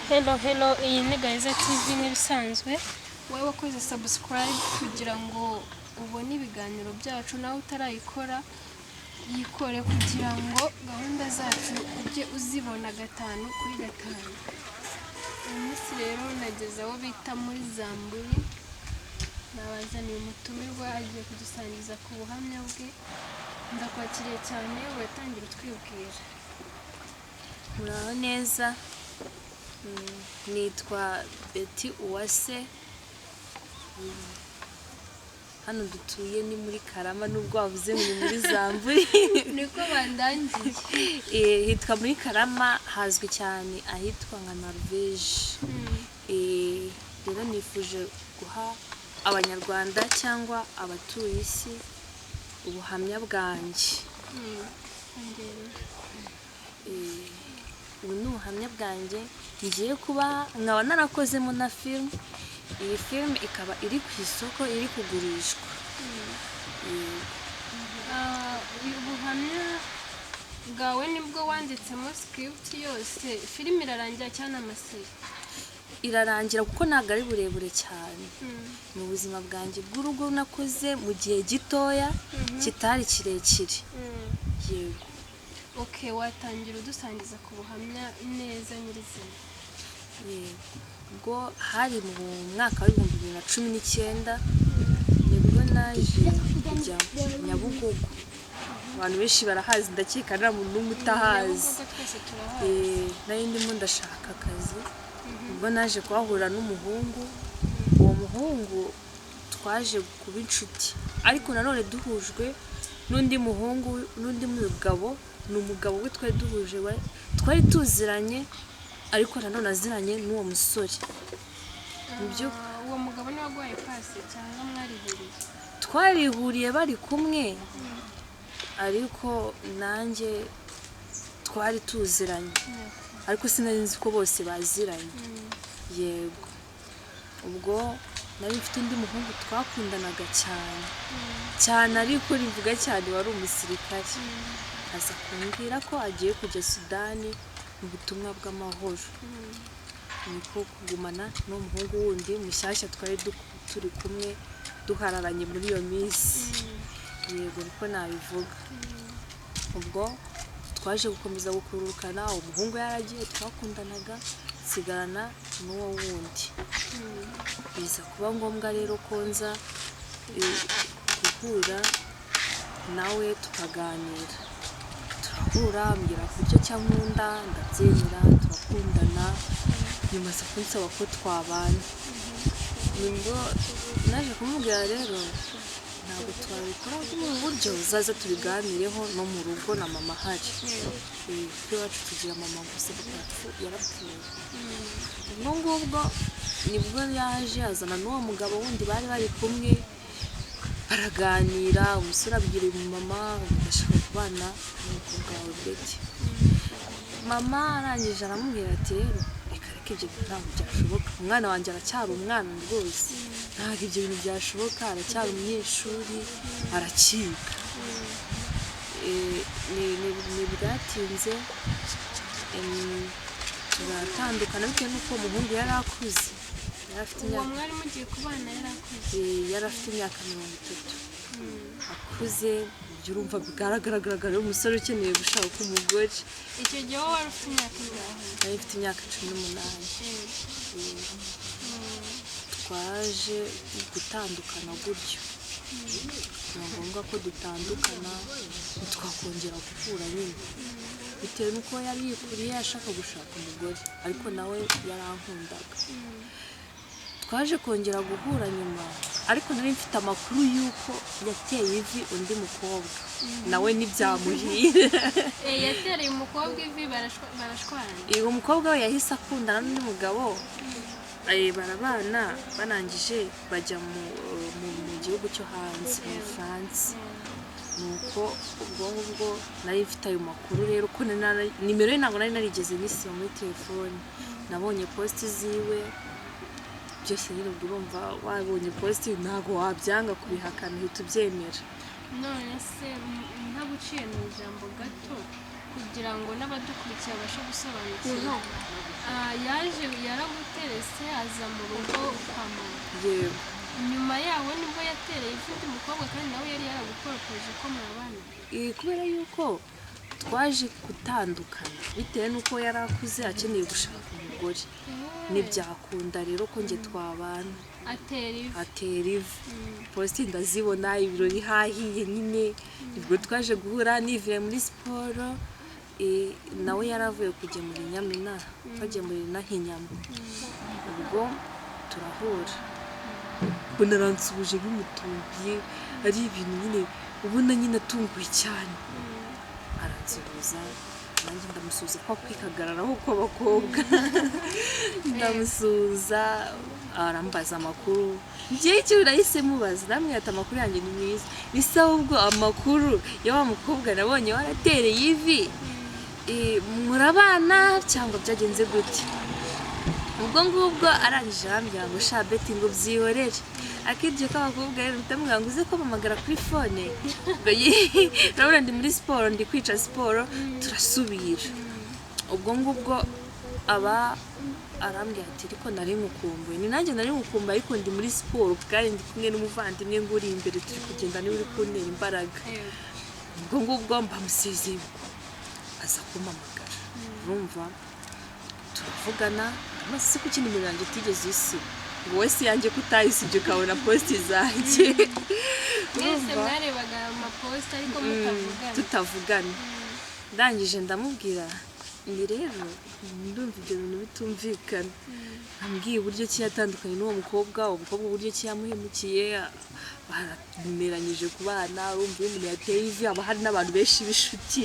Hello, iyi ni Gaheza TV n'ibisanzwe wowe wakoze subscribe kugira ngo ubone ibiganiro byacu nawe utarayikora yikore kugira ngo gahunda zacu ujye uzibona gatanu kuri gatanu. Umunsi rero nageze aho bita muri Zamburi, nabazaniye umutumirwa agiye kudusangiza ku buhamya bwe. Ndakwakiriye cyane, uratangira utwibwira. Muraho neza, nitwa Betty Uwase, hano dutuye ni muri Karama nubwo wavuze ngo ni muri Zamburi niko bandangiye. Hitwa muri Karama, hazwi cyane ahitwa nka Norvège. Rero nifuje guha abanyarwanda cyangwa abatuye isi ubuhamya bwanjye. Ubu ni ubuhamya bwanjye ngiye kuba nkaba narakozemo na film. Iyi film ikaba iri ku isoko, iri kugurishwa. Ubuhamya bwawe nibwo wanditsemo script yose, film irarangira cyane amaseri? Irarangira kuko ntabwo ari burebure cyane. Mu buzima bwanjye bw'urugo nakoze mu gihe gitoya kitari kirekire. Yego. Okay, watangira udusangiza ku buhamya neza nyirizina. Ubwo hari mu mwaka wa 2019 nibwo naje kujya Nyabugogo. Abantu benshi barahazi, ndakeka nta muntu n'umwe utahazi. Nari ndimo ndashaka akazi, ubwo naje kuhahura n'umuhungu. Uwo muhungu twaje kuba inshuti, ariko nanone duhujwe n'undi muhungu n'undi mugabo. Ni umugabo we twari duhuje, twari tuziranye, ariko nanone aziranye n'uwo musore. Uwo mugabo ni waguhaye pasi cyangwa mwarihuriye? Twarihuriye bari kumwe, ariko nanjye twari tuziranye, ariko sinari nzi ko bose baziranye. Yego. Ubwo nari mfite undi muhungu twakundanaga cyane, ariko rivuga cyane wari umusirikare. Aza kumbwira ko agiye kujya Sudani mu butumwa bw'amahoro. Niko kugumana n'umuhungu wundi mushyashya twari turi kumwe duhararanye muri iyo minsi. Yego, niko nabivuga. Ubwo twaje gukomeza gukururukana, umuhungu yaragiye, twakundanaga, nsigarana n'uwo wundi. Biza kuba ngombwa rero ko nza guhura nawe tukaganira. Turahura, ambwira ku buryo cyankunda, ndabyemera, turakundana. Nyuma aza kunsaba ko twabana. Nibwo naje kumubwira rero ntabwo twabikora mu buryo uzaza tubiganireho no mu rugo na mama ahari. Kuko iwacu tugira mama gusa, yarapfuye. Ubwo ngubwo nibwo yaje azana n'uwo mugabo wundi bari bari kumwe, baraganira. Umusore abwira mama agashaka kubana n'umukobwa wawe Betty. Mama arangije aramubwira ati rero reka ibyo ntabwo byashoboka, umwana wanjye aracyari umwana rwose, ntabwo ibyo bintu byashoboka, aracyari umunyeshuri, arakiga. Ntibyatinze turatandukana bitewe n'uko umuhungu yari akuze. Uwo mwari mugiye kubana yari akuze? Yari afite imyaka 30. Akuze, ibyo urumva bigaragara umusore ukeneye gushaka umugore. Icyo gihe wowe wari ufite imyaka ingahe? Nari mfite imyaka 18. Twaje gutandukana gutyo. Ni ngombwa ko dutandukana, twakongera guhura nyine, bitewe n'uko yari yikuriye ashaka gushaka umugore, ariko nawe yarankundaga. Twaje kongera guhura nyuma, ariko nari mfite amakuru y'uko yateye ivi undi mukobwa, nawe ntibyamuhire. Yatereye umukobwa ivi, barashwana? Uwo mukobwa we yahise akundana n'undi mugabo, barabana, barangije bajya mu gihugu cyo hanze, mu France. Nuko ubwo ngubwo nari mfite ayo makuru rero, ko nimero ye ntabwo nari narigeze nyisiba muri telefone. Nabonye posti ziwe byose, nyine ubwo urumva wabonye posti ntabwo wabyanga kubihakana, uhita ubyemera. None se ntaguciye mu ijambo gato kugira ngo n'abadukurikiye babashe gusobanukirwa, yaje yaraguterese aza mu rugo kwa mama. yego Nyuma yaho nibwo yatereye ivi undi mukobwa kandi nawe yari yaragukoropeje ko murabana. kubera yuko twaje gutandukana bitewe n'uko yari akuze akeneye gushaka umugore, ntibyakunda rero ko njye twabana. Atera ivi positi ndazibona, ibirori hahiye nyine, nibwo twaje guhura nivuye muri siporo. Nawe yari avuye kugemura inyama, twagemura nk'inyama, ubwo turahura, ubona aransubije nk'umutumbiye, ari ibintu nyine ubona nyine atunguye cyane, aransuhuza nanjye ndamusuhuza ko kwikagararaho kw'abakobwa ndamusuhuza, arambaza amakuru, njyewe icyo nahise mubaza namwe ati amakuru yanjye ni mwiza, bisa ubwo amakuru ya wa mukobwa nabonye waratereye ivi murabana cyangwa byagenze gute? ubwo ngubwo arangije arambwira ngo sha Betty ngo byihorere, akiryo k'abakobwa rero ndamubwira ngo uze ko mpamagara kuri fone ngo urabona ndi muri siporo, ndi kwica siporo, turasubira. ubwo ngubwo aba arambwira ati ariko nari ngukumbuye, ni nanjye nari ngukumbuye ariko ndi muri siporo kandi ndi kumwe n'umuvandimwe ngo uri imbere turi kugenda niwe uri kuntera imbaraga. ubwo ngubwo mbamusezeye, aza kumpamagara, urumva turavugana, maze se kuki nimero yanjye utigeze uyisiba, ngo wese yanjye kutayisibye ukabona posti zanjye. Mwese mwarebaga amaposta ariko tutavugana. Ndangije ndamubwira ni rero ndumva ibyo bintu bitumvikana, ambwiye uburyo ki yatandukanye n'uwo mukobwa, umukobwa uburyo ki yamuhemukiye, barameranyije ku bana, urumva iyo umuntu yateye ivi haba hari n'abantu benshi b'inshuti.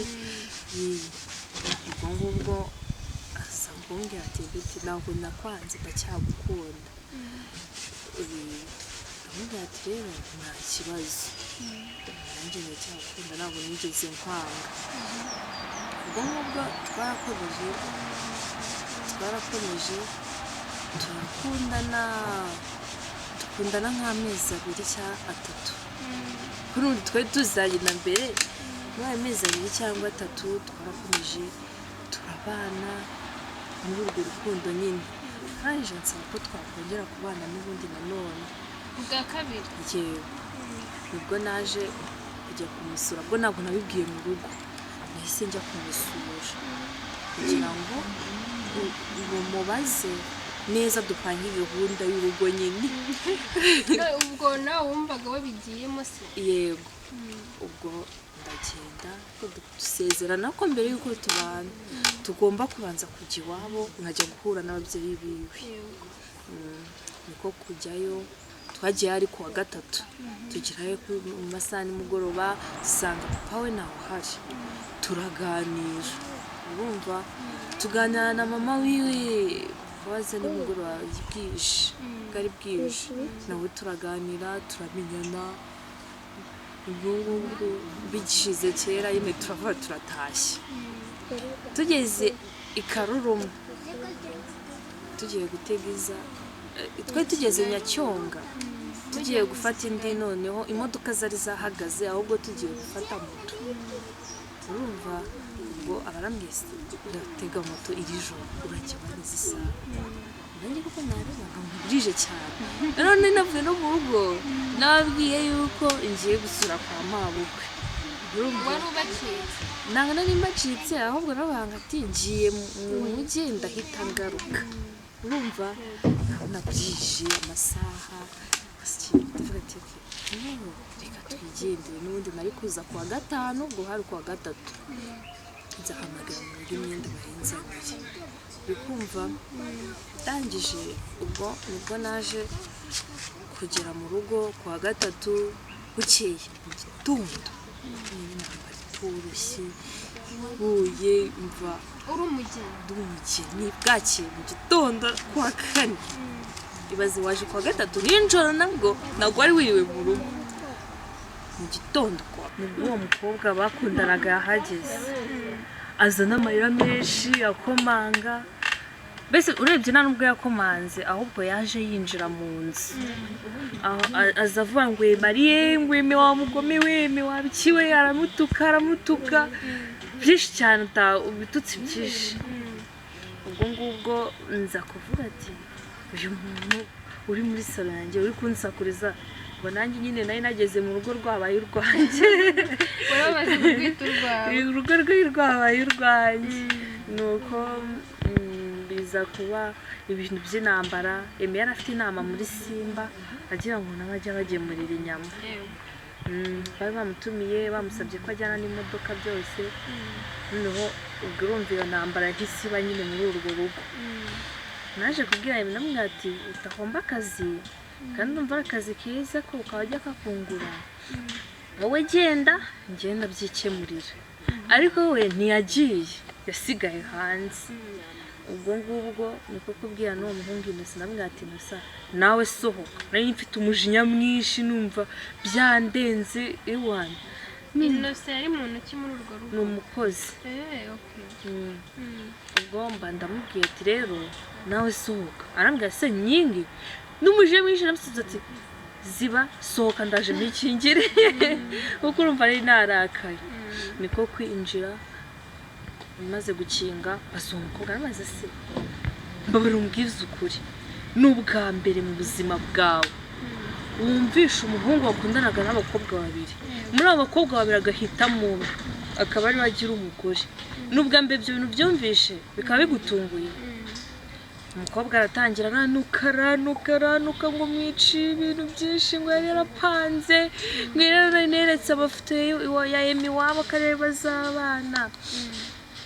ubwo ngubwo asa kumbwira ati Betty ntabwo nakwanze ndacyagukunda. ndamubwira ati rero nta kibazo, nanjye ndacyagukunda ntabwo nigeze nkwanga. ubwo ngubwo twarakomeje dukundana nk'amezi 2 cyangwa 3, kuri ubu twari tuzagenda mbere muri ayo mezi 2 cyangwa 3 twarakomeje turabana muri urwo rukundo nyine. Kandi nsaba ko twakongera kubana n'ubundi nanone bwa kabiri. yewe nibwo naje kujya kumusura, bwo ntabwo nabibwiye mu rugo, nahise njya kumusura kugira ngo mubaze neza dupange gahunda y'urugo nyine. ubwo nawe wumvaga wabigiyemo se? yego. ubwo ndagenda dusezerana ko mbere y'uko tubana tugomba kubanza kujya iwabo, nkajya guhura n'ababyeyi biwe. niko kujyayo, twagiye ari kuwa 3, tugerayo mu masaha nimugoroba dusanga papa we ntawe uhari, turaganira, urumva tuganira na mama wiwe, waza nimugoroba bwari bwije, nawe turaganira turamenyana. ubwo ngubwo bigishize kera nyine turava turatashye, tugeze i Karuruma tugiye gutegeza, twari tugeze Nyacyonga tugiye gufata indi, noneho imodoka zari zahagaze ahubwo tugiye gufata moto, urumva. ubwo abarambwese uratega moto iri joro urajya banize isaha, nanjye kuko nareba nkurije cyane, none navuye no mu rugo nabwiye yuko ngiye gusura kwa mabukwe. wari ubacitse? ntabwo nari mbacitse, ahubwo nabanga ati ngiye mu mujyi ndahita ngaruka, urumva. nabwije amasaha tuvuga ati reka twigendere, n'ubundi nari kuza kuwa 5, ubwo hari kuwa 3 nzahamagara mu rugo imyenda bahenzaniye, bikumva. ndangije ubwo nibwo naje kugera mu rugo kuwa 3 bukeye mu gitondo, ntabwo itoroshye, huye mva uri umugeni bwakeye mu gitondo kuwa 4. ibaze waje kuwa 3 nijoro, ntabwo wari wiriwe mu rugo, mu gitondo nibwo uwo mukobwa bakundanaga yahageze, azana amarira menshi akomanga, mbese urebye nta nubwo yakomanze, ahubwo yaje yinjira mu nzu, aza avuga ngo Mariye ngweme wa mugome weme wabikiwe, aramutuka byinshi cyane, ibitutsi byinshi. ubwo ngubwo nza kuvuga ati uyu muntu uri muri salo yanjye uri kunsakuriza ngo nanjye nyine nari nageze mu rugo rwabaye urwanjye urabaze kwita urwawe urugo rwe rwabaye urwanjye nuko biza kuba ibintu by'intambara Emi yari afite inama muri Simba agira ngo nabajya bagemurira inyama bari bamutumiye bamusabye ko ajyana n'imodoka byose noneho ubwo urumva iyo ntambara nk'isiba nyine muri urwo rugo naje kubwira Emi namwe ati utahomba akazi kandi umva akazi keza ko ukajya kakungura wowe genda ngenda byikemurira ariko we ntiyagiye yasigaye hanze ubwo ngubwo niko kubwira n'uwo muhungu Innocent namwe ati Innocent nawe sohoka nari mfite umujinya mwinshi numva byandenze iwana Innocent yari muntu ki muri urwo rugo n'umukozi okay ubwo mba ndamubwiye ati rero nawe sohoka arambwira se nyingi n'umujinya mwinshi namusize ati ziba sohoka ndaje mikingire kuko urumva ari narakaye niko kwinjira maze gukinga basonkoga namaze se mbabara umbwiza ukuri n'ubwa mbere mu buzima bwawe wumvisha umuhungu wakundanaga n'abakobwa babiri muri abo bakobwa babiri agahitamo akaba ari wagira umugore n'ubwa mbere ibyo bintu byumvishe bikaba bigutunguye umukobwa aratangira aranuka ngo mwici ibintu byinshi ngo yari yarapanze ngo yari neretse amafoto ya Emi wabo akareba z'abana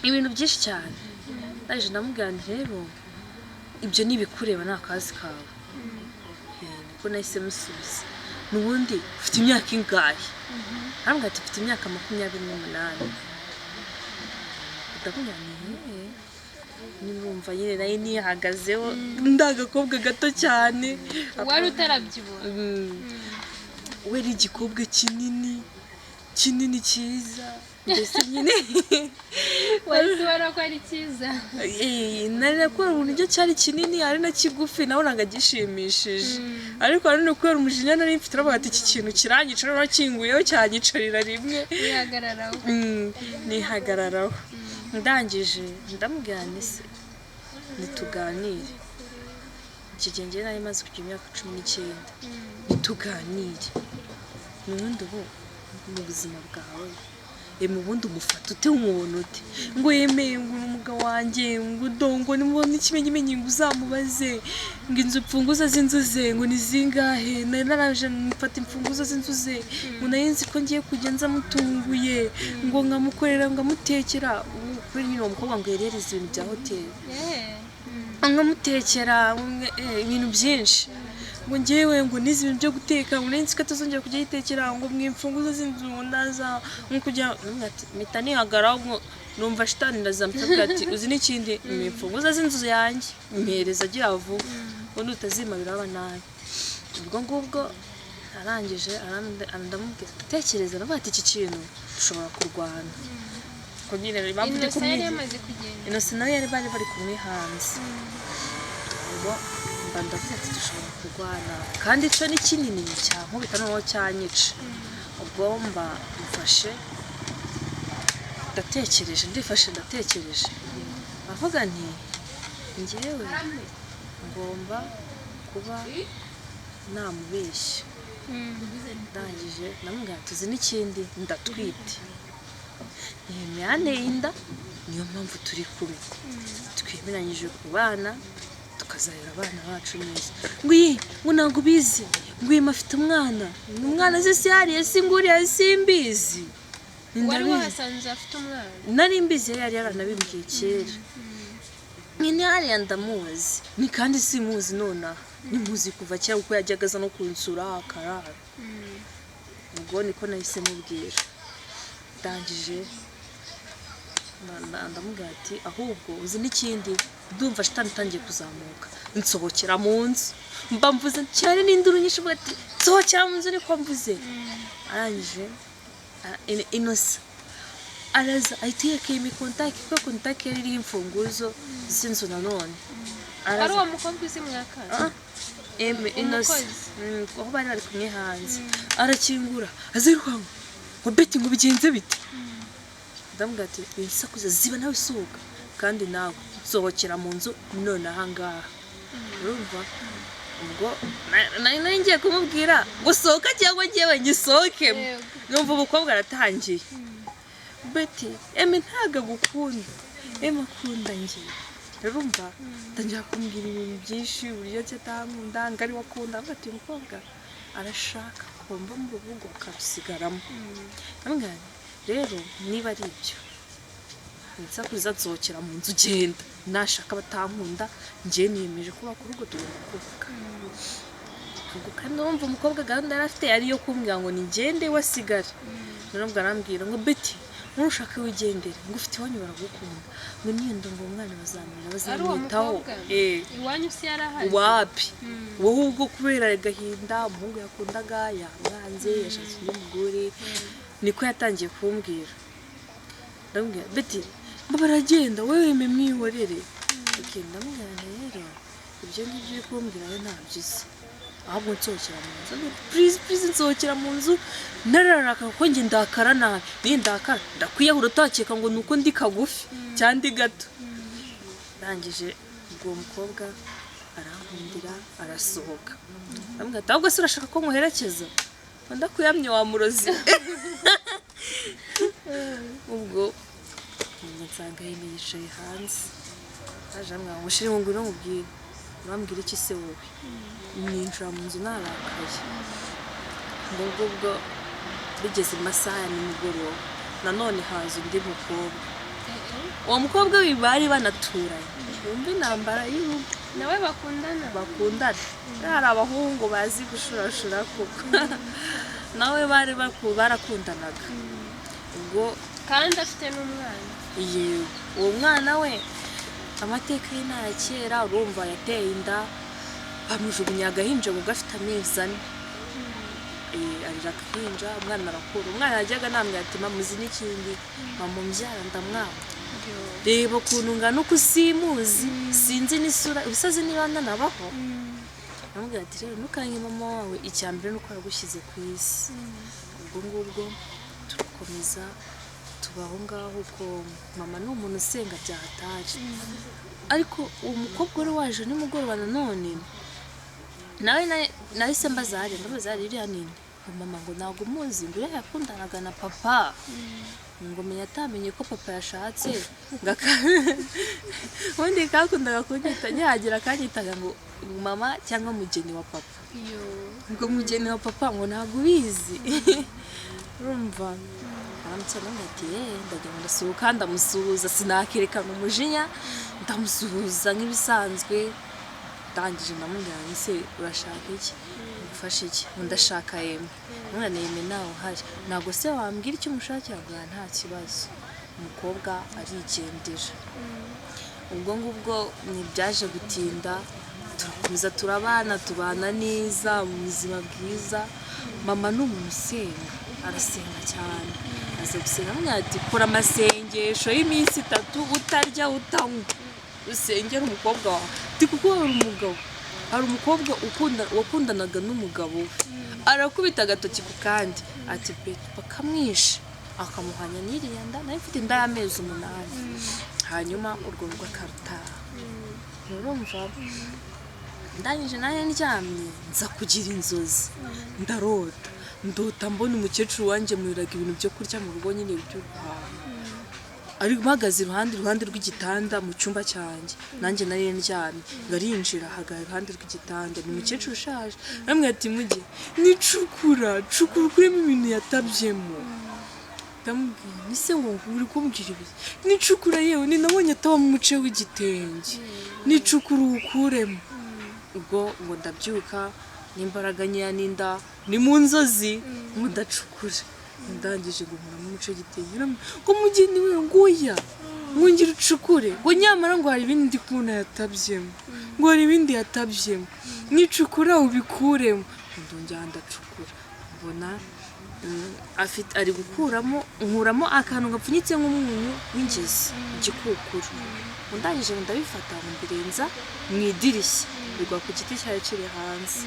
ibintu byinshi cyane ndaje ndamubwira rero ibyo nibikureba ni akazi kawe niko nahise musubiza n'ubundi ufite imyaka ingahe arambwira ati mfite imyaka 28 ndamubwira nimumva nyine nayo nihagazeho ndagakobwa gato cyane wari utarabyibona we ari igikobwa kinini cyiza mbese nyine wari ko ari cyiza nari nakora uburyo cyo cyari kinini ari na kigufi nabonaga gishimishije ariko ari no kwera umujinya nari mfite aravuga ati iki kintu kiranyicara nakinguyeho cyanyicarira rimwe nihagararaho ndangije ndamubwira nise nituganire ikigenge nari maze kugira imyaka 19 nituganire n'ubundi ubu mu buzima bwawe Emi ubundi umufata ute umuntu ute ngo yemeye ngo umugabo wanjye ngo dongo nimubona ikimenyimenyi ngo uzamubaze ngo inzu pfunguza z'inzu ze ngo ni zingahe naraje mfata imfunguzo z'inzu ze ngo nayenzi ko ngiye kugenza mutunguye ngo nkamukorera ngamutekera kuri nyine umukobwa ngo yerereze ibintu bya hoteli nkamutekera ibintu byinshi ngo ngewe ngo nizi ibintu byo guteka ngo nenzi ko atazongera kujya yitekera ngo mwimfunguzo z'inzu ndaza ngo kujya mpita nihagaraho numva shitani ndazamutaka ati uzi n'ikindi mwimfunguzo z'inzu yanjye mpereza agira vuba ubundi utazima biraba nabi ubwo ngubwo arangije ndamubwira tekereza navuga ati iki kintu dushobora kurwana ko nyine bavuze ko Innocent nawe yari bari kumwe hanze ubwo ndavuga ati dushobora kurwana kandi cyo ni kinini cyane nkubita noneho cyanyica ubwo mba mfashe ndatekereje avuga nti njyewe ngomba kuba namubeshya ndangije namubwira tuzi n'ikindi ndatwite yanteye inda niyo mpamvu turi kumwe twemeranyije kubana tukazahera abana bacu neza ngo ntabwo ubizi ngo uyu afite umwana ze si hariya singuriya simbizi wari wahasanze afite umwana nari mbizi yari yaranabimbwiye kera nyine hariya ndamuzi ni kandi simuzi nonaha nimuzi kuva kera kuko yajyaga aza no kunsura akarara ubwo niko nahise mubwira ndangije ndamubwira ati ahubwo uzi n'ikindi ndumva shitani itangiye kuzamuka nsohokera mu nzu mba mvuze cyane n'induru nyinshi mvuga ati nsohokera mu nzu niko mvuze arangije Innocent araza ahita yekeye kontaki kuko kontaki yari iriho imfunguzo z'inzu nanone ari uwo mukobwa uzi mwakazi Innocent aho bari kumwe hanze arakingura azirukanka ngo beti ngo bigenze bite ndamubwira ati binsakuza ziba nawe sohoka kandi nawe sohokera mu nzu none ahangaha urumva ubwo nari ngiye kumubwira ngo sohoka cyangwa ngewe ngisohokemo numva umukobwa aratangiye beti eme ntago agukunda eme akunda ngewe urumva atangira kumbwira ibintu byinshi uburyo atankunda ngo ari we akunda ati umukobwa arashaka kumva mu rubuga akarusigaramo rero niba ari ibyo nza kuza nsohokera mu nzu ugenda nashaka batankunda njye niyemeje kubaka urugo tugomba kubaka numva umukobwa gahunda yari afite yari iyo kumbwira ngo nigende wasigare nubwo arambwira ngo beti ntushake wigendere ngo ufite iwanyu baragukunda ngo niyo ngo umwana bazamurira bazamwitaho iwanyu si yarahari wapi wowe ubwo kubera agahinda umuhungu yakundaga yamwanze yashatse undi mugore niko yatangiye kumbwira ndamubwira beti baragenda wewe mwihorere ndamubwira rero ibyo ngibyo uri kumbwira we ntabyizi ahubwo nsohokera mu nzu please nsohokera mu nzu nararaka kuko njye ndakara nabi niyo ndakara ndakwiyahura utakeka ngo nuko ndi kagufi cyangwa ndi gato ndangije ubwo mukobwa arankundira arasohoka ndamubwira ati ahubwo se urashaka ko nkuherekeza ndakuyamye wa murozi ubwo nsanga yine yicaye hanze aje amwanga ushire ngo ngwino mubwire urambwira iki se wowe ninjira mu nzu narakaye ubwo bigeze mu masaha ya nimugoroba nanone haza undi mukobwa uwo mukobwa bari banaturanye wumva intambara y'urugo nawe bakundana hari abahungu bazi gushurashura koko nawe bari barakundanaga ubwo kandi afite n'umwana yewe uwo mwana we amateka ye nta kera urumva yateye inda bamujugunya agahinja ngo gafite amezi 4 arira agahinja umwana arakura umwana yajyaga namwe ati mamuzi n'ikindi mamumbyara ndamwanga reba ukuntu ngana uko usimuzi sinzi n'isura ubusazi niba ndanabaho namubwira ati rero ntukanye mama wawe icyambere nuko aragushyize ku isi ubwo ngubwo turakomeza tubaho ngaho uko mama ni umuntu usenga byahataje ariko uwo mukobwa wari waje nimugoroba nanone nawe se mbazare iriya nini mama ngo ntabwo umuzi ngo uriya yakundanaga na papa ngo menya atamenye ko papa yashatse ubundi kakundaga kunyita ntihagira akanyitaga ngo mama cyangwa mugeni wa papa ngo mugeni wa papa ngo ntabwo ubizi urumva aramutse namubwiye ndagira ngo ndasuhuka ndamusuhuza sinakerekana umujinya ndamusuhuza nk'ibisanzwe ndangije ndamubwira ngo ese urashaka iki ngufashe iki ndashaka yemwe umwana yemwe nawe uhari ntabwo se wambwira icyo umushakira bwa nta kibazo umukobwa arigendera ubwo ngubwo ntibyaje gutinda turakomeza turabana tubana neza mu buzima bwiza mama ni umuntu usenga arasenga cyane aza gusenga ati kora amasengesho y'iminsi 3 utarya utanywa usengera umukobwa wawe kuko hari umukobwa wakundanaga n'umugabo we arakubita agatoki ku kandi ati bakamwishe akamuhanya n'iriya nda nayo ifite inda y'amezi 8 hanyuma urwo rugo akarutaha urumva ndangije nayo ndyamye nza kugira inzozi ndarota ndota mbona umukecuru wanjye mwiraga ibintu byo kurya mu rugo nyine byo guhaha ari mpagaze iruhande rw'igitanda mu cyumba cyanjye nanjye nari ndyamye ngarinjira hagara iruhande rw'igitanda ni umukecuru ushaje namwe ati mujye nicukura kuremo ibintu yatabyemo ndamubwira nise ngo uri kumbwira ibi nicukura yewe ni nabonye ataba mu muce w'igitenge nicukura ukuremo ubwo ngo ndabyuka n'imbaraga nkeya n'inda ni mu nzozi mudacukura ndangije guhura mu muco gitenge ngo mugeni we ngoya ngira ucukure ngo nyamara ngo hari ibindi ndi kubona yatabyemo ngo hari ibindi yatabyemo nicukura ubikuremo ndongera ndacukura mbona ari gukuramo nkuramo akantu gapfunyitse nk'umunyu w'ingezi igikukuru ndangije ndabifata mbirenza mu idirishya bigwa ku giti cyari kiri hanze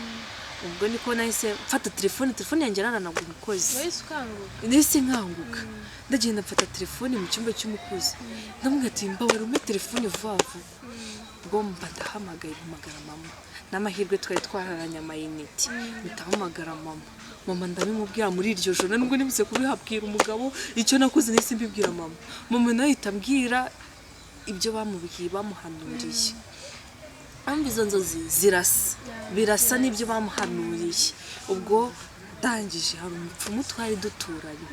ubwo niko nahise mfata telefone yanjye naranagura umukozi wese ukanguka nahise nkanguka ndagenda mfata telefone mu cyumba cy'umukozi ndamubwira ati mbabara umpe telefone vuba vuba ubwo mba ndahamagaye mpamagara mama n'amahirwe twari twararanye amayinite mpitahamagara mama ndabimubwira muri iryo joro nubwo nibuze kubihabwira umugabo icyo nakoze nahise mbibwira mama nawe ahita ambwira ibyo bamubwiye bamuhanuriye ambi izo nzozi birasa n'ibyo bamuhanuriye ubwo ndangije hari umupfumu twari duturanye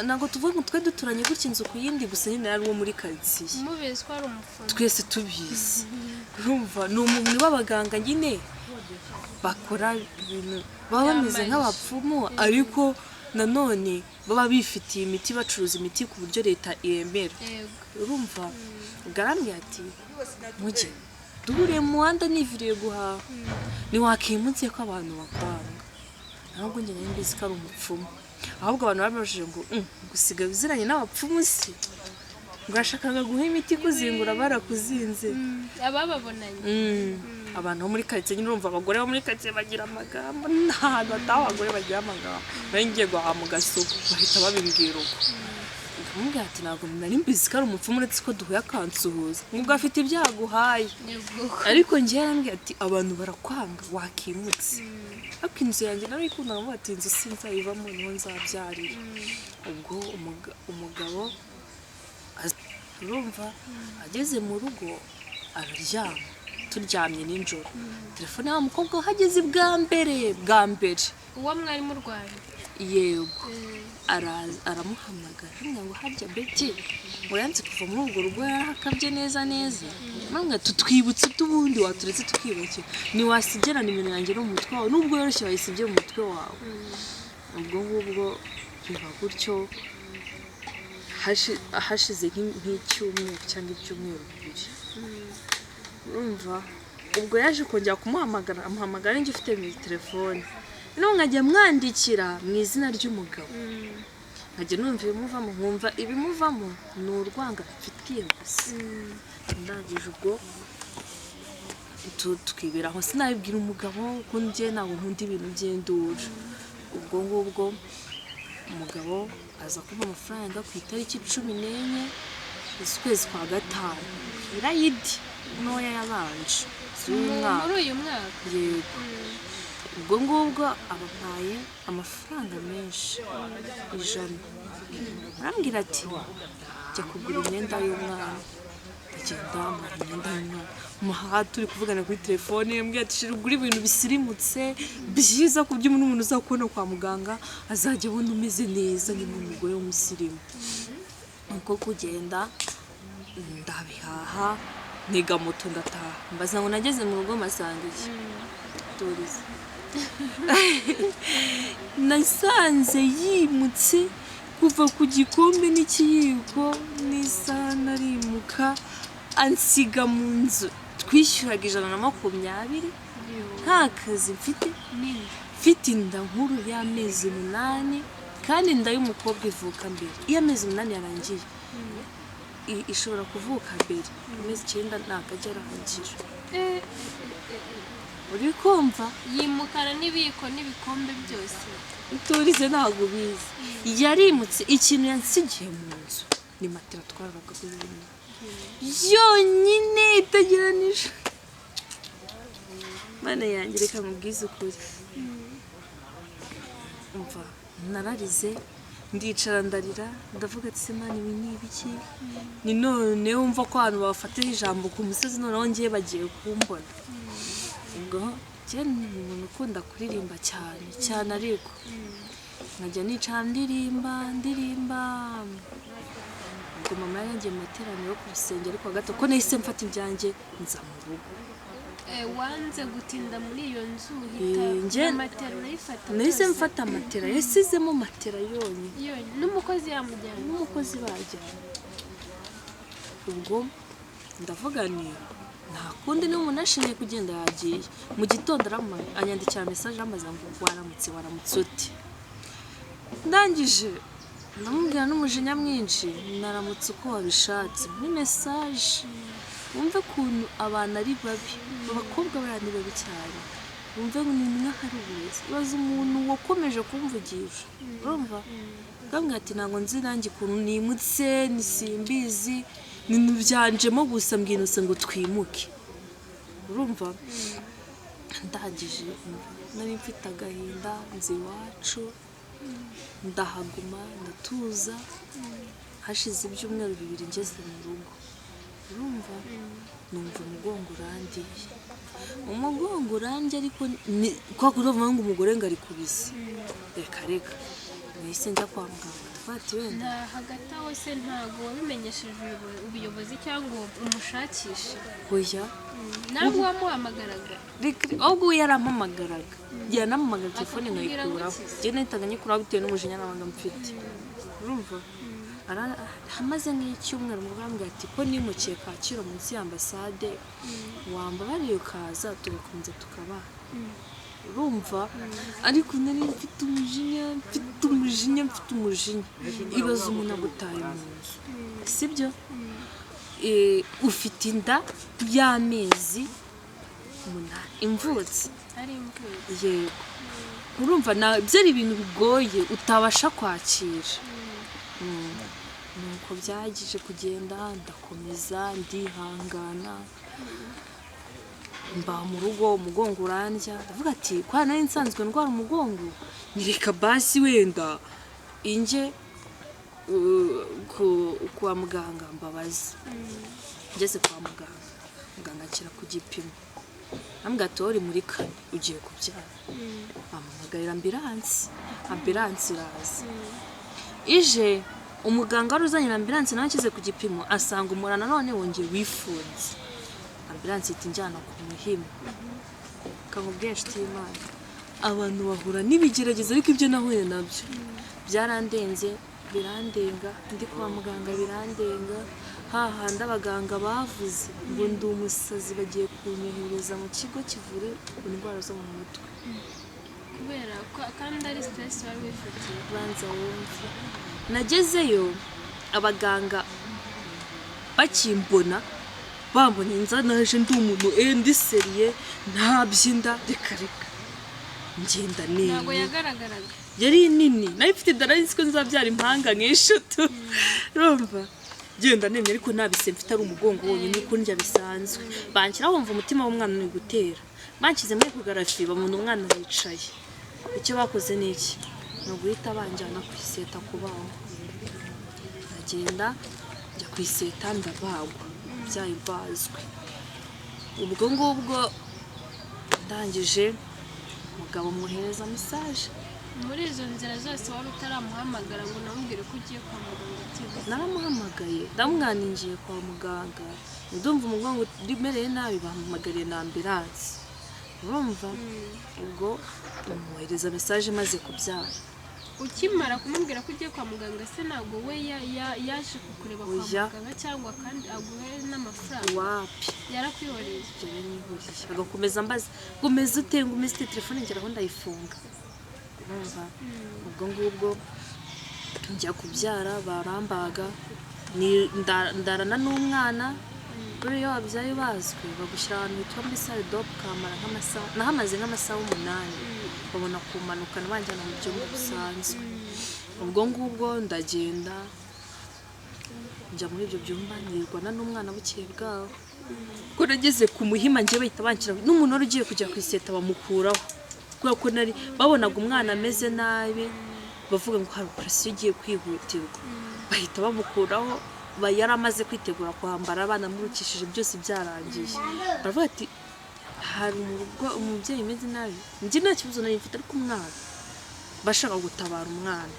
ntabwo tuvuga ngo twari duturanye gutya inzu ku yindi gusa nyine yari uwo muri karitsiye mubizi ko ari umupfumu twese tubizi urumva ni umuntu w'abaganga nyine bakora ibintu baba bameze nk'abapfumu ariko nanone baba bifitiye imiti bacuruza imiti ku buryo leta yemera urumva ugarambye ati mujye duhuriye mu muhanda niviriye guhaha ntiwakimutse ko abantu bakwanga ntabwo njye nari mbizi ko ari umupfumu ahubwo abantu babajije ngo gusiga biziranye n'abapfumu se ngo ashakaga guha imiti kuzingura barakuzinze abababonanye abantu bo muri karitsiye nyine urumva abagore bo muri karitsiye bagira amagambo ntabwo ataho abagore bagira amagambo nari ngiye guhaha mu gasoko bahita babimbwira uko nkamubwira ati ntabwo nari mbizi ko ari umupfumu uretse ko duhuye akansuhuza nubwo afite ibyo yaguhaye ariko njye yarambwira ati abantu barakwanga wakimutse ariko inzu yanjye nawe ikunda nkavuga ati inzu sinzayivamo niho nzabyarira ubwo umugabo urumva ageze mu rugo araryama turyamye nijoro telefone ya mukobwa hageze bwa mbere uwo mwari murwaye yego aramuhamagara ngo harya beti ngo yanze kuva muri urwo rugo yarahakabye neza namwe tutwibutse tubundi waturetse tukibakira ntiwasigera nimero yanjye no mu mutwe wawe nubwo yoroshye wayisibye mu mutwe wawe ubwo ngubwo biba gutyo hashize nk'icyumweru cyangwa ibyumweru bibiri urumva ubwo yaje kongera kumuhamagara amuhamagara njye ufite telefone noneho nkajya mwandikira mu izina ry'umugabo nkajya numva ibimuvamo nkumva ibimuvamo ni urwanga mfitiye gusa ndangije ubwo twibera aho sinabibwira umugabo ko njye ntabwo nkunda ibintu by'induru ubwo ngubwo umugabo aza kumpa amafaranga ku itariki 14 z'ukwezi kwa gatanu irayidi ntoya yabanje muri uyu mwaka yego ubwo ngubwo abapaye amafaranga menshi 100 arambwira ati jya kugura imyenda y'umwana agenda amara imyenda y'umwana umuhaha turi kuvugana kuri telefone yambwiye ati shira ugura ibintu bisirimutse byiza ku buryo umuntu uzakubona kwa muganga azajya abona umeze neza nyine umugore w'umusirimu uko kugenda ndabihaha niga moto ndataha mbaza ngo nageze mu rugo masangiye turize nasanze yimutse kuva ku gikombe n'ikiyiko n'isahani arimuka ansiga mu nzu twishyuraga 120 nta kazi mfite inda nkuru y'amezi 8 kandi inda y'umukobwa ivuka mbere iyo amezi 8 yarangiye ishobora kuvuka mbere amezi 9 ntakagera ahangira uri kumva yimukana n'ibiko n'ibikombe byose turize ntabwo bizi yarimutse ikintu yansigiye mu nzu ni matera twaraga kuri yonyine itageranije mana yanjye reka mubwize ukuri umva nararize ndicara ndarira ndavuga ati semana ibi ni ibiki ni none wumva ko abantu bafatira ijambo ku musozi noneho ngiye bagiye kumbona ubwo cyane ni umuntu ukunda kuririmba cyane ariko nkajya nicara ndirimba ubwo mama yanjye mu materaniro yo ku rusengero ariko gato ko nahise mfata ibyanjye nza mu rugo wanze gutinda muri iyo nzu hita matera nayifata nahise mfata matera yasizemo matera yonyine n'umukozi yamujyana n'umukozi bajyana ubwo ndavuga ni nta kundi niba umuntu ashimye kugenda yagiye mu gitondo anyandikira message amaze ngo waramutse uti ndangije ndamubwira n'umujinya mwinshi naramutse uko wabishatse muri message wumve ukuntu abantu ari babi abakobwa barani babi cyane wumve ngo ni nk'ahari uburezi ibaze umuntu wakomeje kumvugisha urumva bamwe ati ntabwo nzi nanjye ukuntu nimutse nisimbizi ibintu byanjemo gusa mbwinutse ngo twimuke urumva ndangije nari mfite agahinda nzi iwacu ndahaguma ndatuza hashize ibyumweru 2 ngeze mu rugo urumva numva umugongo urandiye umugongo urandiye ariko kwa kuvuga ngo umugore ngo ari kubise reka nahise njya kwa muganga twati wenda hagati aho se ntago wabimenyesheje ubuyobozi cyangwa umushakishe oya ntabwo wamuhamagaraga ahubwo yarampamagaraga yanampamagara telefone nkayikuraho njye nahitaga nyikuraho bitewe n'umujinya nabaga mfite urumva hamaze nk'icyumweru mugambwe ati ko nimukiye Kacyiru munsi y'ambasade wambabariye ukaza tugakomeza tukabana urumva ariko nari mfite umujinya ibaze umuntu agutaye mu nzu sibyo ufite inda y'amezi 8 imvutse ari imvutse yego urumva byari ibintu bigoye utabasha kwakira nuko byagije kugenda ndakomeza ndihangana mba mu rugo umugongo urandya ndavuga ati kwa nari nsanzwe ndwara umugongo nireka basi wenda inje kwa muganga mbabazi ngeze kwa muganga akira ku gipimo ambwira ati uri muri 4 ugiye kubyara bamuhamagarira ambulance iraza ije umuganga wari uzanye ambulance nawe akize ku gipimo asanga umurana none wongeye wifunze ambulance iti njyana ku Muhima kamubwiye inshuti y'Imana abantu bahura n'ibigerageza ariko ibyo nahuye nabyo byarandenze birandenga ndi kwa muganga birandenga hahandi abaganga bavuze ngo ndi umusazi bagiye kunyohereza mu kigo kivura indwara zo mu mutwe kubera kandi ari stress wari wifitiye banza wumve nagezeyo abaganga bakimbona bambona inzanaje ndi umuntu ndi seriye ntabyinda reka ngenda nini ntabwo yagaragaraga yari nini nayo ifite darayisi ko nzabyara impanga nk'eshatu urumva genda nini ariko nabise mfite ari umugongo wonyine uko ndya bisanzwe banshyira wumva umutima w'umwana uri gutera banshyize muri kugarafi babona umwana yicaye icyo bakoze ni iki ni uguhita banjyana ku iseta kubaho ndagenda njya ku iseta ndabagwa byayibazwe ubwo ngubwo ndangije umugabo mwohereza message muri izo nzira zose wari utaramuhamagara ngo namubwire ko ugiye kwa muganga naramuhamagaye ndamwaningiye kwa muganga ndumva umugongo rimereye nabi bamuhamagariye na ambulance urumva ubwo mwohereza message maze kubyara ukimara kumubwira ko ugiye kwa muganga se ntabwo we yaje kukureba kwa muganga cyangwa kandi aguhe n'amafaranga wapi yarakwihoreye agakomeza mbaza gomeza utenga umeze telefone ngeraho ndayifunga urumva ubwo ngubwo njya kubyara barambaga ndarana n'umwana buri yo wabyaye bazwe bagushyira ahantu hitwa muri salle d'op kamara nk'amasaha nahamaze nk'amasaha 8 babona kumanuka nabanjyana mu byumba bisanzwe ubwo ngubwo ndagenda njya muri ibyo byumba nirwana n'umwana bukeye bwaho ko nageze ku Muhima ngiye bahita bankira n'umuntu wari ugiye kujya ku iseta bamukuraho kubera ko nari babonaga umwana ameze nabi bavuga ngo hari operation igiye kwihutirwa bahita bamukuraho yaramaze kwitegura kwambara abana murukishije byose byarangiye baravuga ati hari umubyeyi umeze nabi njye nta kibazo nari mfite ariko umwana bashaka gutabara umwana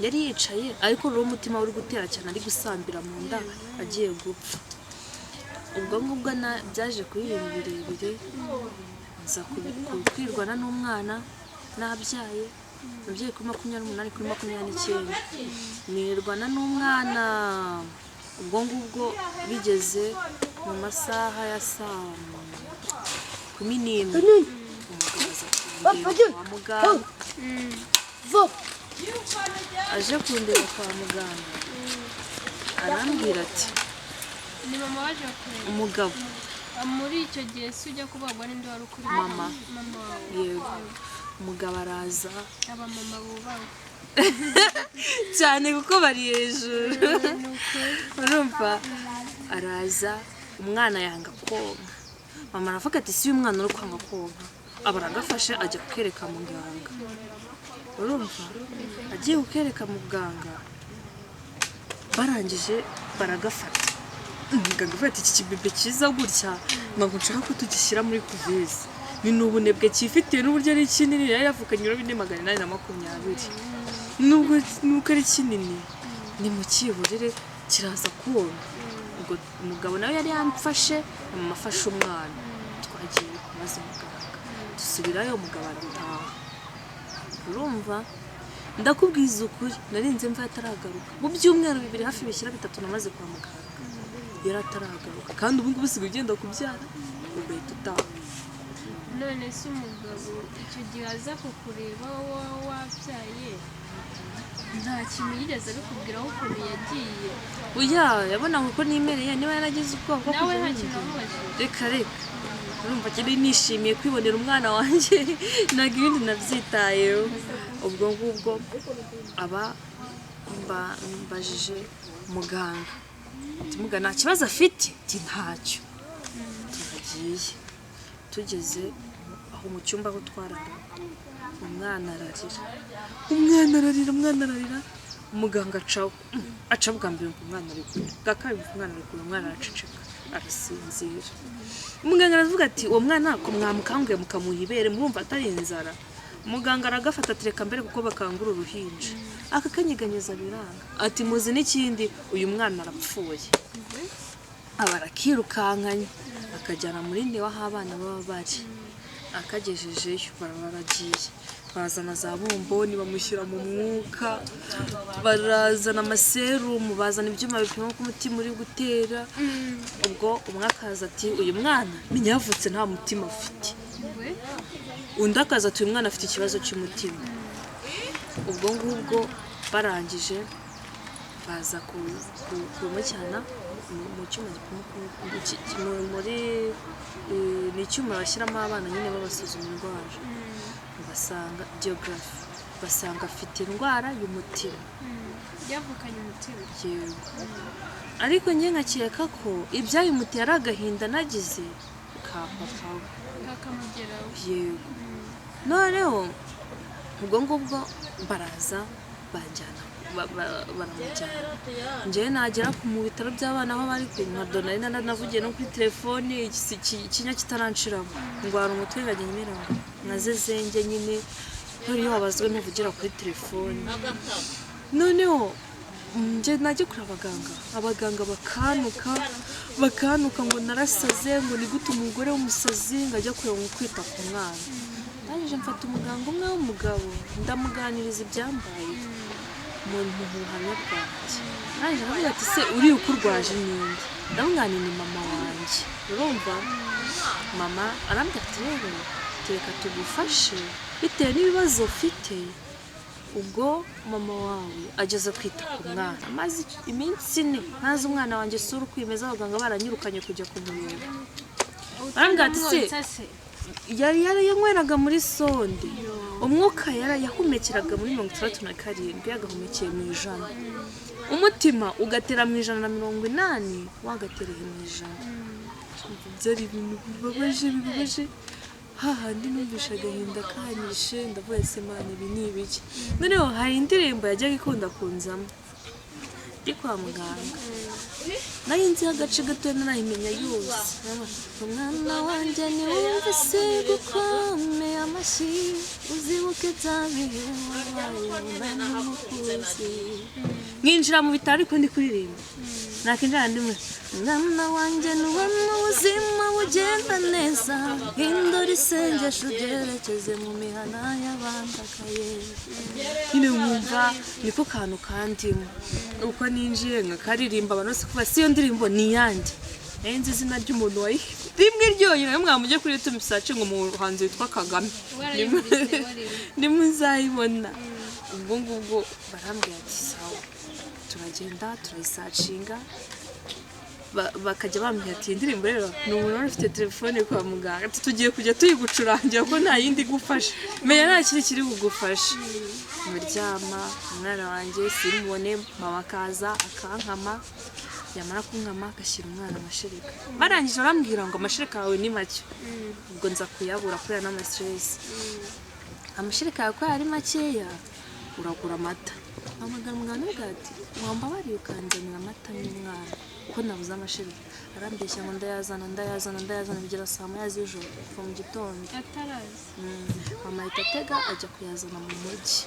yari yicaye ariko rero umutima uri gutera cyane ari gusambira mu nda agiye gupfa ubwo ngubwo byaje kuri ibintu birebire nza kwirwana n'umwana nabyaye nabyaye kuri 28 kuri 29 nirwana n'umwana ubwo ngubwo bigeze mu masaha ya saa 11 kwa muganga aje kundeba kwa muganga arambwira ati ni mama waje kureba umugabo muri icyo gihe si ujya kubagwa n'indi wari ukuri Mama. mama wawe yego umugabo araza abamama bubawe cyane kuko bari hejuru ni ukuri urumva araza umwana yanga konka mama aravuga ati si uyu mwana uri kwanga konka aba aragafashe ajya kukereka muganga urumva agiye kukereka muganga barangije baragafata muganga avuga ati iki kibibe cyiza gutya ntabwo nshaka ko tugishyira muri kuveze ni n'ubunebwe cyifitiye n'uburyo ari kinini yari yavukanye ibiro 420 nuko ari kinini ni mu kiburire kiraza kubona ubwo umugabo nawe yari yamfashe mama afashe umwana twagiye kubaza muganga dusubirayo umugabo arataha urumva ndakubwiza ukuri narinze mva ataragaruka mu byumweru 2 hafi bishyira 3 namaze kwa muganga yari ataragaruka kandi ubu ngubu usigaye ugenda kubyara ugahita utaha none se umugabo icyo gihe aza kukureba wabyaye nta kintu yigeze abikubwiraho ukuntu yagiye oya yabonaga ko nimereye niba yaragize ubwoba bwo nawe nta kujya kintu wamubajije reka urumva cyane nishimiye kwibonera umwana wanjye ntabwo ibindi nabyitayeho ubwo ngubwo aba mbajije muganga tumuga nta kibazo afite ntacyo turagiye tugeze aho mu cyumba aho twarara umwana ararira umuganga aca bwa mbere ngo umwana ari kure bwa kabiri umwana ari kure umwana araceceka arasinzira umuganga aravuga ati uwo mwana ko mwamukanguye mukamuha ibere murumva atari inzara umuganga aragafata atereka mbere kuko bakangura uruhinja akakanyeganyeza biranga ati muzi n'ikindi uyu mwana arapfuye aba arakirukankanye akajyana muri nde waho abana baba bari akagejejeyo baragiye bazana za bomboni bamushyira mu mwuka barazana amaserumu bazana ibyuma bipima ko umutima uri gutera ubwo umwe akaza ati uyu mwana menya yavutse nta mutima afite undi akaza ati uyu mwana afite ikibazo cy'umutima ubwo ngubwo barangije baza kumujyana mu cyuma gipima muri ni icyuma bashyiramo abana nyine babasuzuma indwara basanga geography basanga afite indwara y'umutima yavukanye umutima yego ariko njye nkakeka ko ibyayimuteye ari agahinda nagize ka papa kakamugeraho yego noneho ubwo ngubwo baraza banjyana baramujyana njyewe nagera mu bitaro by'abana aho bari kuri nkadona navugiye no kuri telefone ikinya kitaranshiramo ndwara umutwe ngajya nyemera ngo nazezenge nyine iyo wabazwe ntuvugira kuri telefone noneho njye najya kuri abaganga bakanuka ngo narasaze ngo ni gute umugore w'umusazi ngo ajya kureba ngo kwita ku mwana ndangije mfata umuganga umwe w'umugabo ndamuganiriza ibyambaye mu buhamya bwanjye nanjye aravuga ati se uri ukurwaje n'indi ndamugana ni mama wanjye urumva mama arambwira ati rero reka tugufashe bitewe n'ibibazo ufite ubwo mama wawe ageze kwita ku mwana amaze iminsi 4 ntazi umwana wanjye sura uko imeze abaganga baranyirukanye kujya kumureba arambwira ati se yari yanyweraga muri sonde umwuka yahumekeraga muri 67 yagahumekeye mu ijana umutima ugatera mu 180 wagatereye mu ijana byari ibintu bibabaje hahandi numvisha agahinda kanyishe ndavuga ese Mana ibi ni ibiki noneho hari indirimbo yajyaga ikunda kunzamo ndi kwa muganga nari nzi agace gato narayimenya yose umwana wanjye ni wumva se gukomeye amashyi uzibuke byabihe wabaye n'umukuzi nkinjira mu bitaro ariko ndi kuririmba nakinjira ndimwe umwana wanjye ni ubuzima bugenda neza hindura isengesho ryerekeze mu mihana y'abandakaye nyine wumva niko kantu kandimo uko ninjiye nkakaririmba abantu bose kuva si iyo ndirimbo ni iyanjye nayo nzi izina ry'umuntu rimwe ryonyine nayo mwamujye kuri YouTube search ngo umuhanzi witwa Kagame nimuzayibona ubwo ngubwo barambwira ati sawa turagenda turayisacinga bakajya bambwira ati indirimbo rero ni umuntu wari ufite telefone kwa muganga ati tugiye kujya tuyigucurangira ko nta yindi igufasha menya nta kindi kiri bugufashe muryama umwana wanjye simubone mama akaza akankama yamara kunkama agashyira umwana amashereka barangije barambwira ngo amashereka yawe ni make ubwo nza kuyabura kubera n'amastress amashereka yawe ko ari makeya uragura amata amagana umwana ati wambabariye ukanzanira amata n'umwana ko nabuze amashereka arambeshya ngo ndayazana bigera saa moya z'ijoro kuva mu gitondo atarazi mama ahita atega ajya kuyazana mu mujyi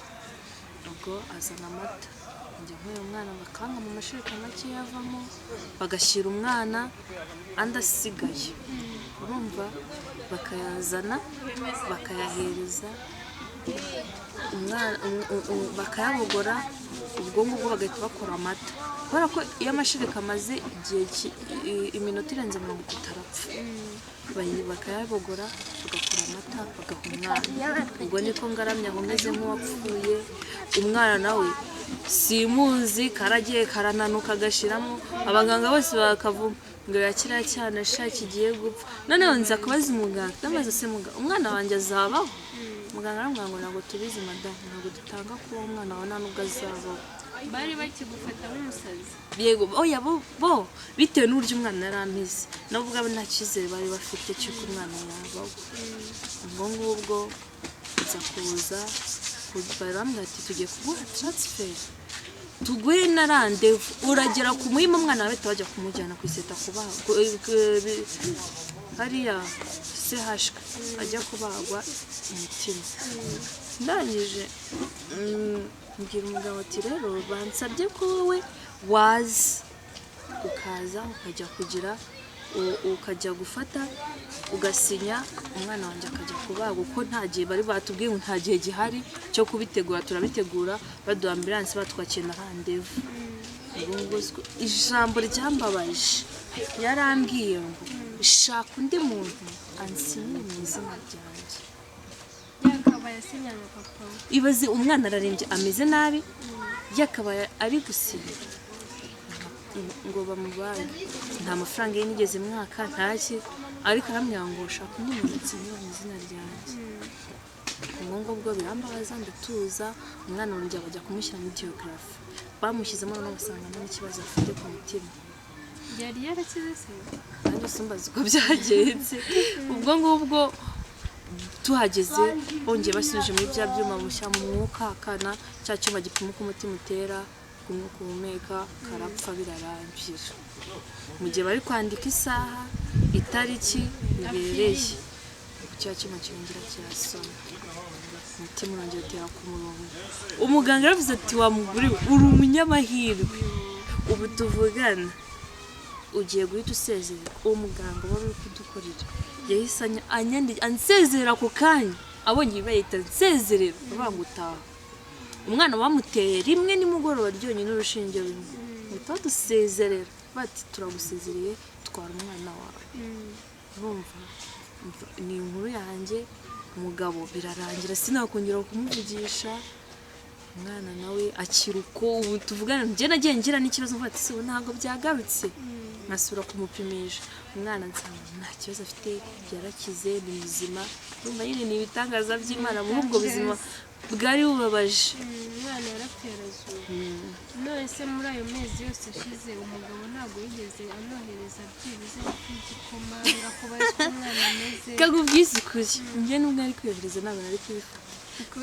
ubwo azana amata njya nk'uyu mwana bakanga mu mashereka make yavamo bagashyira umwana andi asigaye urumva bakayazana bakayahereza umwana bakayabogora ubwo ngubwo bagahita bakora amata kubera ko iyo amashereka amaze igihe iminota irenze 30 arapfa bakayabogora bagakora amata bagaha umwana ubwo niko ngaramya ngo meze nk'uwapfuye umwana nawe simuzi karagiye karananuka agashiramo abaganga bose bakavuma ngo yakira cyane kigiye gupfa noneho nza kubaza umuganga ndamaze se umwana wanjye azabaho muganga aramubwira ngo ntabwo tubizi madamu ntabwo dutanga ko umwana wa nubwo azabaho bari bakigufata nk'umusazi yego oya bo bitewe n'uburyo umwana yari ameze nubwo abo nta cyizere bari bafite cy'uko umwana yabaho ubwo ngubwo nza kuza barambwira ati tugiye kuguha transfer tuguhe na randevu uragera ku muhima umwana wawe bajya kumujyana ku iseta kubagwa hariya CHK ajya kubagwa umutima ndangije mbwira umugabo ati rero bansabye ko wowe wazi ukaza ukajya gufata ugasinya umwana wanjye akajya kubagwa uko nta gihe bari batubwiye ngo nta gihe gihari cyo kubitegura turabitegura baduha ambulance batwakiye na randevu ijambo ryambabaje yarambwiye ngo shaka undi muntu ansinyire mu izina ryanjye yakabaye asinyana papa ibaze umwana ararembye ameze nabi yakabaye ari gusinya ngo bamubage nta mafaranga yinigeze mwaka ntaki ariko aramya ngo shaka undi muntu ansinyire mu izina ryanjye ubwo bwo birambabaza ndatuza umwana wanjye bajya kumushyira muri geography bamushyizemo no basanga n'ikibazo afite ku mutima yari yarakize se kandi simbazi uko byagenze ubwo ngubwo tuhageze bongeye basubije muri bya byuma mushya mu mwuka akana cya cyuma gipima uko umutima utera umwuka uhumeka karapfa birarangira mu gihe bari kwandika isaha itariki bibereye cya cyuma kirongera kirasoma umutima urongera utera ku murongo umuganga yaravuze ati wa mugore uri umunyamahirwe ubu tuvugana ugiye guhita usezera uwo muganga wari uri kudukorera yahise ansezera ako kanya abonye ibayita nsezerera banga utaha umwana bamuteye rimwe nimugoroba ryonyine urushinge rumwe uhita badusezerera bati turagusezereye twara umwana wawe urumva ni inkuru yanjye umugabo birarangira sinakongera kumuvugisha umwana nawe akira uko ubu tuvugana njye nagiye ngira n'ikibazo mvuga ati sibo ntabwo byagarutse nkasubira kumupimisha umwana nsanga nta kibazo afite yarakize ni muzima urumva nyine ni ibitangaza by'Imana muri ubwo buzima bwari bubabaje umwana yarapferazuye none se muri ayo mezi yose ashize umugabo ntabwo yigeze anohereza byibuze igikoma ngakubaza ko umwana ameze kagubwiza ukuri njye nubwo ari kwiyohereza ntabwo nari kubifata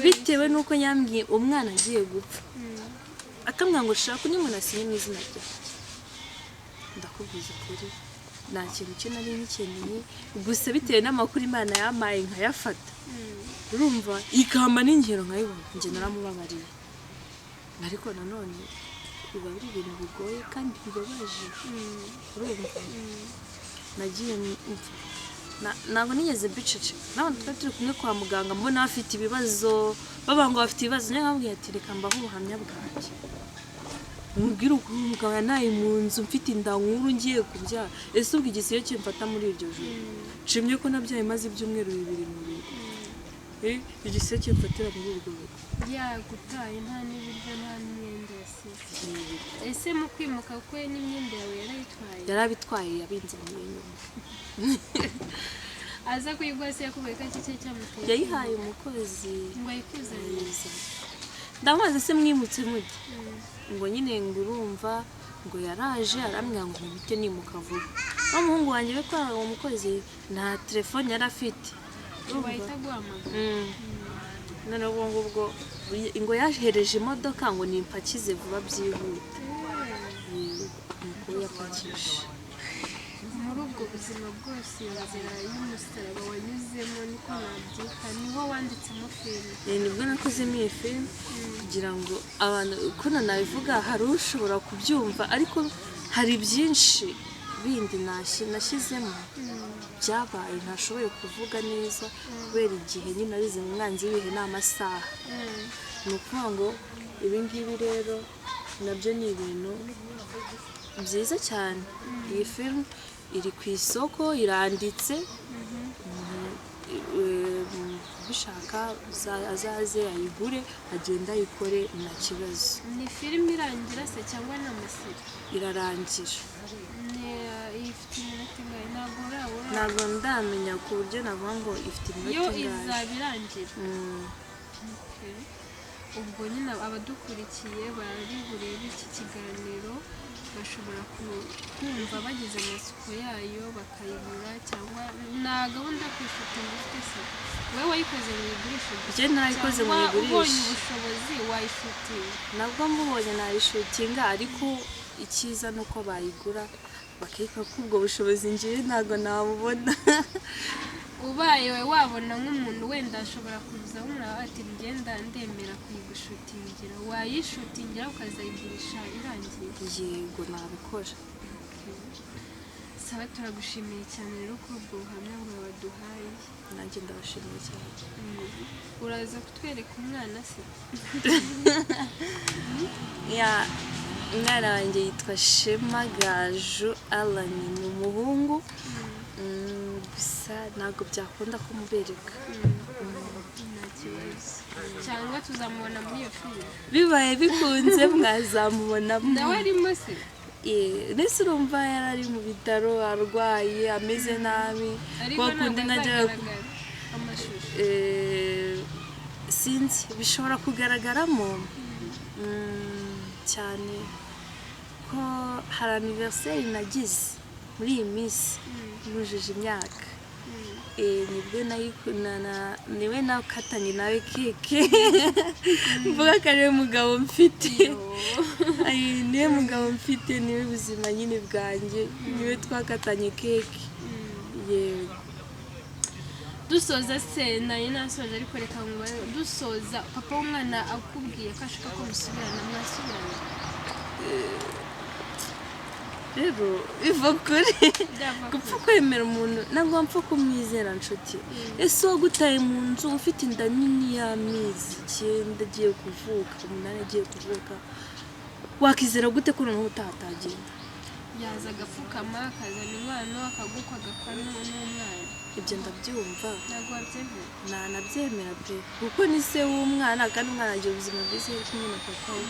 bitewe n'uko yambwiye umwana agiye gupfa akambwira ngo shaka undi muntu asinye mu izina ryanjye ndakubwiza ukuri nta kintu cyo nari nkeneye gusa bitewe n'amakuru Imana yampaye nkayafata urumva ikamba n'ingero nkayibona njye naramubabariye ariko nanone biba biri ibintu bigoye kandi bibabaje urumva nagiye ntabwo nigeze mbicece n'abantu twari turi kumwe kwa muganga mbona bafite ibibazo baba ngo bafite ibibazo niyo nkabwiye ati reka mbaho ubuhamya bwanjye mubwire ukuntu umugabo yanaye mu nzu mfite inda nkuru ngiye kubyara ese ubwo igisiyo kimfata muri iryo joro nshimye ko nabyaye maze ibyumweru 2 mu rugo igiseke mfatira muri urwo rugo yagutaye nta n'ibiryo nta n'imyenda yasize. Ese mu kwimuka kwe n'imyenda yawe yarayitwaye? yarabitwaye yabinzaniye nyuma aza kuyiguha se yakubwiye ko iki cye cyamuteye? yayihaye umukozi ngo ayikuzanire. ndamubaza se mwimutse mute ngo nyine ngo urumva ngo yaraje arambwira ngo mpite nimuka vuba. n'umuhungu wanjye we ko uwo mukozi nta telefone yari afite wahita guhamagara. noneho ubwo ngubwo ngo yahereje imodoka ngo nimpakize vuba byihute. nuko yapakije. Muri ubwo buzima bwose inzira y'umusaraba wanyuzemo niko nabyita, niho wanditsemo filime? nibwo nakozemo iyi filime kugira ngo abantu uko nabivuga hari ushobora kubyumva ariko hari byinshi bindi nashyizemo byabaye ntashoboye kuvuga neza kubera igihe nyine arize mu mwanzi w'ibihe n'amasaha. ni ukuvuga ngo ibi ngibi rero nabyo ni ibintu byiza cyane. iyi filime iri ku isoko iranditse, bishaka azaze ayigure agenda ayikore nta kibazo. Ni filime irangira se cyangwa ni amaseri? irarangira. ifite iminota ingahe? ntabwo urabura? ntabwo ndamenya ku buryo navuga ngo ifite iminota yo ingahe. izaba irangira. ubwo nyine abadukurikiye bari burebe iki kiganiro bashobora kumva bagize amatsiko yayo bakayigura, cyangwa nta gahunda yo kwishutinga ufite se? wowe wayikoze ngo uyigurishe gusa? njye narayikoze ngo uyigurishe. ubonye ubushobozi wayishutinga? nabwo mubonye nayishutinga ariko icyiza ni uko bayigura bakeka ko ubwo bushobozi ngiye ntabwo nabubona. ubaye we wabona nk'umuntu wenda ashobora kuza umwana ati ngenda ndemera kuyigushutingira, wayishutingira ukazayigurisha irangiye? yego nabikora. saba turagushimiye cyane rero ko ubwo buhamya bwawe waduhaye. nanjye ndabashimiye cyane. uraza kutwereka umwana se? umwana wanjye yitwa Shema Gaju Alan, ni umuhungu gusa ntabwo byakunda kumubereka. nta kibazo, cyangwa tuzamubona muri iyo filime? bibaye bikunze mwazamubonamo. nawe arimo se? ndetse urumva yari ari mu bitaro arwaye ameze nabi. ariko ntabwo azagaragara amashusho? sinzi, bishobora kugaragaramo cyane ko hari aniveriseri nagize muri iyi minsi yujuje imyaka. niwe nakatanye nawe keke mvuga ko ariwe mugabo mfite. niwe mugabo mfite, niwe buzima nyine bwanjye, niwe twakatanye keke. yego. dusoza se nari nasoje ariko reka ngubaye, dusoza papa w'umwana akubwiye ko ashaka ko musubirana, mwasubirana? rero biva kure gupfa kwemera umuntu ntabwo mpfa kumwizera nshuti. ese wagutaye mu nzu ufite inda nini y'amezi 9 agiye kuvuka 8 agiye kuvuka, wakizera gute ko noneho utahagenda? yaza agapfukama akazana umwana akagukwa agakora n'umwana. ibyo ndabyumva. ntabwo wabyemera? ntanabyemera pe, kuko ni se w'umwana kandi umwana agira ubuzima bwiza ari kumwe na papa we.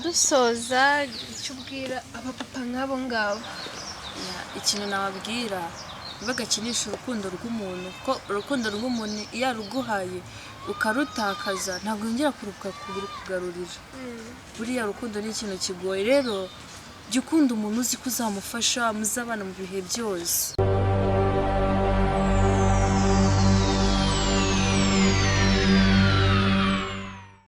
dusoza icyo ubwira abapapa nk'abo ngabo? ikintu nababwira, bagakinisha urukundo rw'umuntu, ko urukundo rw'umuntu iyo aruguhaye ukarutakaza ntabwo yongera kurukugarurira. buriya rukundo ni ikintu kigoye, rero jya ukunda umuntu uzi ko uzamufasha muzabana mu bihe byose.